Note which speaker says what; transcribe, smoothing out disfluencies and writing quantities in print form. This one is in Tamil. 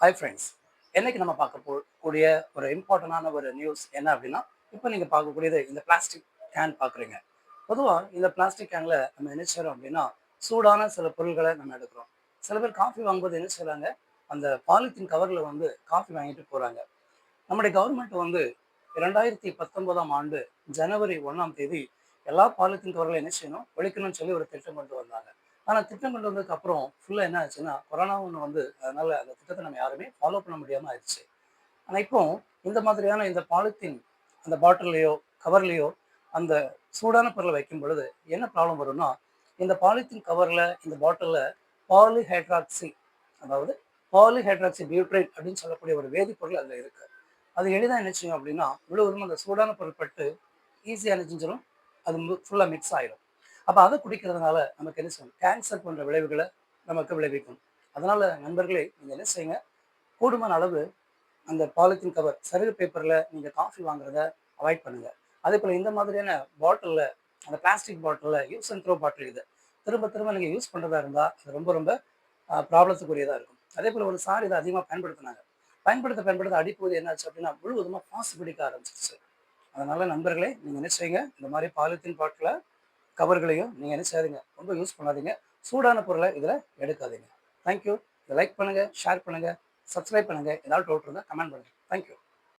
Speaker 1: Hi friends. என்னைக்கு நம்ம கூடிய ஒரு இம்பார்ட்டண்டான ஒரு நியூஸ் என்ன அப்படின்னா, இப்போ நீங்கள் பார்க்கக்கூடியது இந்த பிளாஸ்டிக் கேன் பார்க்குறீங்க. பொதுவாக இந்த பிளாஸ்டிக் கேனில் நம்ம என்ன செய்கிறோம் அப்படின்னா, சூடான சில பொருட்களை நம்ம எடுக்கிறோம். சில பேர் காஃபி வாங்கும்போது என்ன செய்கிறாங்க, அந்த பாலித்தீன் கவரில் வந்து காஃபி வாங்கிட்டு போகிறாங்க. நம்முடைய கவர்மெண்ட் வந்து 2019ஆம் ஆண்டு ஜனவரி 1ஆம் தேதி எல்லா பாலித்தீன் கவர்களையும் என்ன செய்யணும், ஒழிக்கணும்னு சொல்லி ஒரு திட்டம் கொண்டு வந்தாங்க. ஆனா திட்டம் கொண்டு வந்ததுக்கு அப்புறம் ஃபுல்லா என்ன ஆச்சுன்னா, கொரோனா ஒண்ணு வந்து அதனால அந்த திட்டத்தை நம்ம யாருமே ஃபாலோ பண்ண முடியாம ஆயிடுச்சு. ஆனா இப்போ இந்த மாதிரியான இந்த பாலித்தீன் அந்த பாட்டில்லையோ, கவர்லயோ அந்த சூடான பொருளை வைக்கும் பொழுது என்ன ப்ராப்ளம் வரும்னா, இந்த பாலித்தீன் கவர்ல, இந்த பாட்டில்ல பாலிஹைட்ராக்சி அதாவது பாலிஹைட்ராக்சி பியூட்ரைட் அப்படின்னு சொல்லக்கூடிய ஒரு வேதிப்பொருள் அதுல இருக்கு. அது எளிதா என்ன செய்யும் அப்படின்னா, முழுவதும் அந்த சூடான பொருள் பட்டு ஈஸியா என்ன செஞ்சிரும், அது ஃபுல்லா மிக்ஸ் ஆயிரும். அப்ப அத குடிக்கிறதுனால நமக்கு என்ன செய்யும், கேன்சர் போன்ற விளைவுகள நமக்கு விளைவிக்கும். அதனால நண்பர்களே, நீங்க என்ன செய்யுங்க, கூடுமான அளவு அந்த பாலித்தீன் கவர், சரகு பேப்பர்ல நீங்க காஃபி வாங்குறத அவாய்ட் பண்ணுங்க. அதேபோல இந்த மாதிரியான பாட்டில்ல, அந்த பிளாஸ்டிக் பாட்டில்ல யூஸ் அண்ட் த்ரோ பாட்டில் இது. திரும்ப திரும்ப நீங்க யூஸ் பண்றதா இருந்தா, அது ரொம்ப ரொம்ப ப்ராப்ளத்துக்குரியதா இருக்கும். அதேபோல ஒரு சார் இத அதிகமா பயன்படுத்துனாங்க. பயன்படுத்த அடிப்பகுதி என்னாச்சு அப்படின்னா, முழுவதுமா பாசி பிடிக்க ஆரம்பிச்சிருச்சு. அதனால நண்பர்களே, நீங்க என்ன செய்யுங்க, இந்த மாரி பாலித்தீன் பாட்டில கவர்களையும் நீங்க என்ன செய்யாதீங்க, ரொம்ப யூஸ் பண்ணாதீங்க. சூடான பொருள இதுல எடுக்காதீங்க. Thank you. இத லைக் பண்ணுங்க, ஷேர் பண்ணுங்க, சப்ஸ்கிரைப் பண்ணுங்க. ஏதாவது டவுட் இருந்தா கமெண்ட் பண்ணுங்க. Thank you.